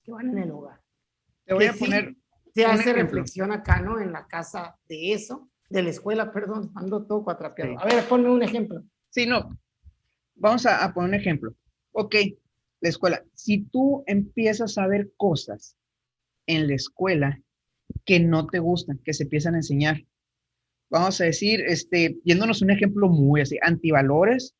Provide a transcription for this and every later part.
que van en el hogar. Te voy a poner se un hace ejemplo. reflexión acá, ¿no? En la casa de eso, de la escuela, perdón, ando todo cuatrapeado. Sí. A ver, ponme un ejemplo. Sí, no, vamos a poner un ejemplo. Ok, la escuela. Si tú empiezas a ver cosas en la escuela que no te gustan, que se empiezan a enseñar, vamos a decir, yéndonos un ejemplo muy así, antivalores,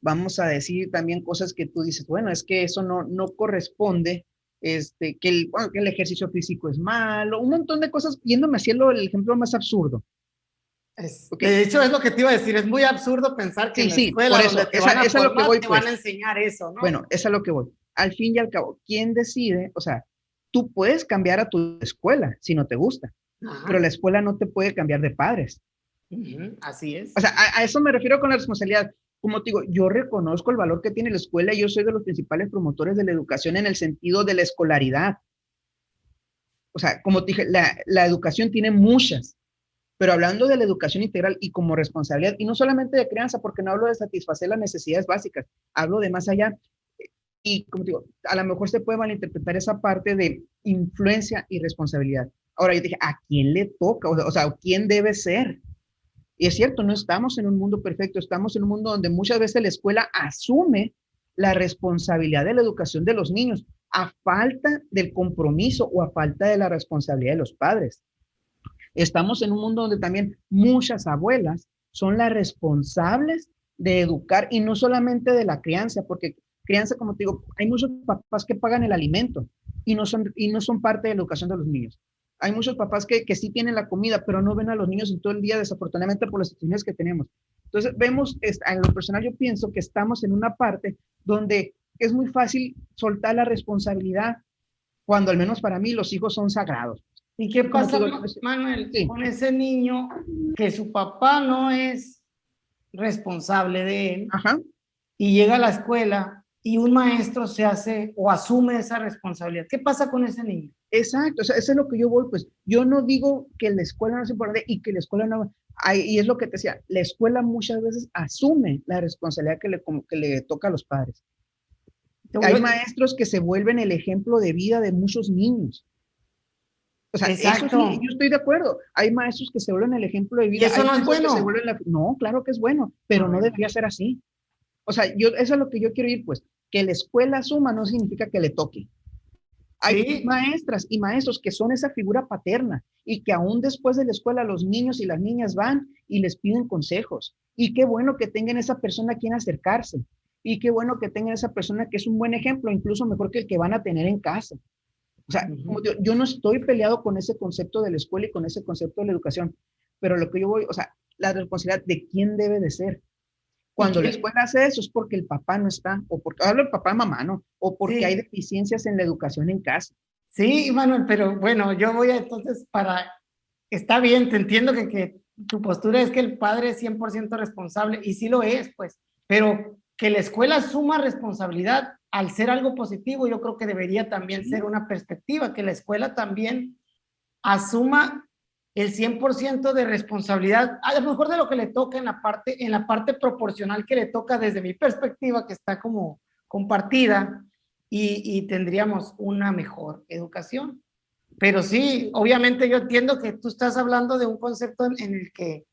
vamos a decir también cosas que tú dices, bueno, es que eso no corresponde, bueno, que el ejercicio físico es malo, un montón de cosas, yéndome hacia el ejemplo más absurdo. Okay. De hecho, es lo que te iba a decir, es muy absurdo pensar que Sí, en la sí, escuela por donde eso, te van a es a lo que formar, voy, te van pues. a enseñar eso, ¿no? Bueno, es a lo que voy. Al fin y al cabo, ¿quién decide? O sea, tú puedes cambiar a tu escuela si no te gusta, pero Ajá. la escuela no te puede cambiar de padres. Así es. O sea, a eso me refiero con la responsabilidad. Como te digo, yo reconozco el valor que tiene la escuela y yo soy de los principales promotores de la educación en el sentido de la escolaridad. O sea, como te dije, la educación tiene muchas, pero hablando de la educación integral y como responsabilidad, y no solamente de crianza, porque no hablo de satisfacer las necesidades básicas, hablo de más allá. Y como te digo, a lo mejor se puede malinterpretar esa parte de influencia y responsabilidad. Ahora yo dije, ¿a quién le toca? O sea, ¿quién debe ser? Y es cierto, no estamos en un mundo perfecto, estamos en un mundo donde muchas veces la escuela asume la responsabilidad de la educación de los niños a falta del compromiso o a falta de la responsabilidad de los padres. Estamos en un mundo donde también muchas abuelas son las responsables de educar y no solamente de la crianza, porque crianza, como te digo, hay muchos papás que pagan el alimento y no son parte de la educación de los niños. Hay muchos papás que sí tienen la comida, pero no ven a los niños en todo el día, desafortunadamente por las situaciones que tenemos. Entonces, vemos, en lo personal yo pienso que estamos en una parte donde es muy fácil soltar la responsabilidad, cuando al menos para mí los hijos son sagrados. ¿Y qué Y como pasa, te digo, Manuel, sí, con ese niño que su papá no es responsable de él ajá, y llega a la escuela y un maestro se hace o asume esa responsabilidad? ¿Qué pasa con ese niño? exacto, o sea, eso es lo que yo voy, pues yo no digo que la escuela no es importante y que la escuela no, y es lo que te decía, la escuela muchas veces asume la responsabilidad como que le toca a los padres. Hay maestros que se vuelven el ejemplo de vida de muchos niños. O sea, eso Exacto. sí, yo estoy de acuerdo. Hay maestros que se vuelven el ejemplo de ¿Y vida. eso Hay no es maestros que se bueno? vuelven No, claro que es bueno, pero no Bueno. debería ser así. O sea, eso es lo que yo quiero ir, pues, que la escuela asuma no significa que le toque. Hay Sí, maestras y maestros que son esa figura paterna y que aún después de la escuela los niños y las niñas van y les piden consejos. Y qué bueno que tengan esa persona a quien acercarse. Y qué bueno que tengan esa persona que es un buen ejemplo, incluso mejor que el que van a tener en casa. O sea, como digo, yo no estoy peleado con ese concepto de la escuela y con ese concepto de la educación, pero lo que yo voy, o sea, la responsabilidad de quién debe de ser. ¿y Cuando la quién? escuela hace eso es porque el papá no está, o porque hablo de papá, mamá, ¿no? O porque hay Sí, deficiencias en la educación en casa. sí, Manuel, pero bueno, yo voy a entonces para, está bien, te entiendo que tu postura es que el padre es 100% responsable, y sí lo es, pues, pero que la escuela asuma responsabilidad al ser algo positivo, yo creo que debería también Sí, ser una perspectiva, que la escuela también asuma el 100% de responsabilidad, a lo mejor de lo que le toca en la parte proporcional que le toca desde mi perspectiva, que está como compartida, y tendríamos una mejor educación. Pero sí, obviamente yo entiendo que tú estás hablando de un concepto en el que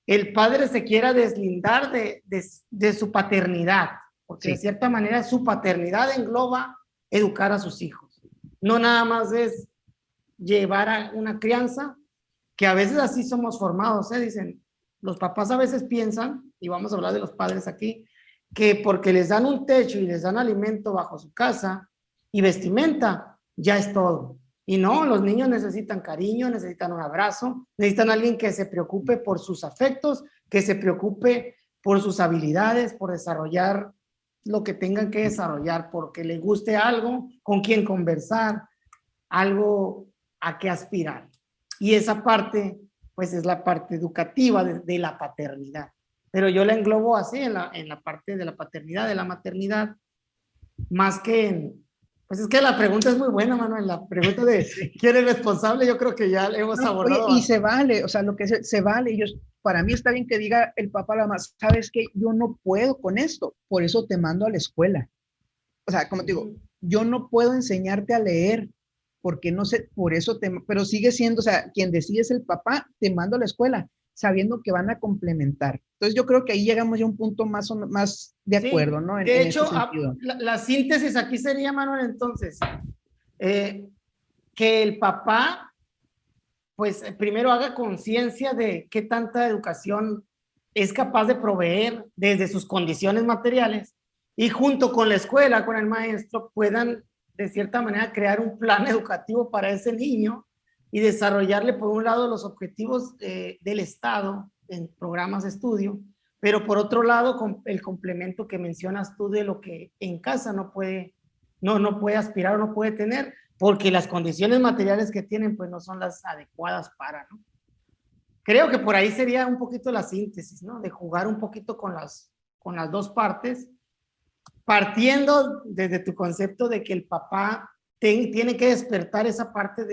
el padre se quiera deslindar de su paternidad, porque de sí, cierta manera su paternidad engloba educar a sus hijos. No nada más es llevar a una crianza, que a veces así somos formados, ¿eh? Dicen, los papás a veces piensan, y vamos a hablar de los padres aquí, que porque les dan un techo y les dan alimento bajo su casa y vestimenta, ya es todo. Y no, los niños necesitan cariño, necesitan un abrazo, necesitan alguien que se preocupe por sus afectos, que se preocupe por sus habilidades, por desarrollar lo que tengan que desarrollar, porque les guste algo, con quien conversar, algo a qué aspirar. Y esa parte, pues es la parte educativa de la paternidad. Pero yo la englobo así en la parte de la paternidad, de la maternidad, más que en, pues es que la pregunta es muy buena, Manuel. La pregunta de sí. quién es responsable, yo creo que ya hemos No, oye, abordado y se bastante. vale, o sea, lo que se vale. Para mí está bien que diga el papá a la mamá, sabes que yo no puedo con esto, por eso te mando a la escuela. O sea, como te digo, yo no puedo enseñarte a leer, porque no sé, por eso pero sigue siendo, o sea, quien decide es el papá, te mando a la escuela, sabiendo que van a complementar. Entonces yo creo que ahí llegamos ya a un punto más de Sí, acuerdo, ¿no? de En este hecho, sentido. la síntesis aquí sería, Manuel, entonces, eh, que el papá, pues primero haga conciencia de qué tanta educación es capaz de proveer desde sus condiciones materiales y junto con la escuela, con el maestro, puedan de cierta manera crear un plan educativo para ese niño y desarrollarle por un lado los objetivos del Estado en programas de estudio, pero por otro lado con el complemento que mencionas tú de lo que en casa no puede aspirar o no puede tener, porque las condiciones materiales que tienen pues no son las adecuadas para, ¿no? Creo que por ahí sería un poquito la síntesis, ¿no? De jugar un poquito con las dos partes, partiendo desde tu concepto de que el papá tiene que despertar esa parte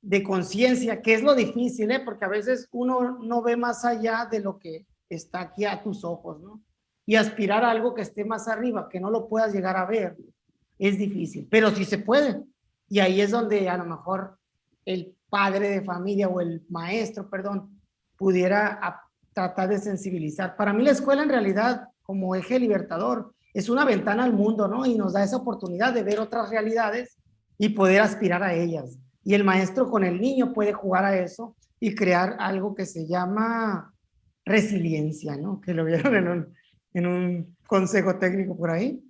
de conciencia, que es lo difícil, ¿eh? Porque a veces uno no ve más allá de lo que está aquí a tus ojos, ¿no? Y aspirar a algo que esté más arriba, que no lo puedas llegar a ver, es difícil, pero sí se puede. Y ahí es donde a lo mejor el padre de familia o el maestro, perdón, pudiera tratar de sensibilizar. Para mí la escuela en realidad, como eje libertador, es una ventana al mundo, ¿no? Y nos da esa oportunidad de ver otras realidades y poder aspirar a ellas. Y el maestro con el niño puede jugar a eso y crear algo que se llama resiliencia, ¿no? Que lo vieron en un consejo técnico por ahí.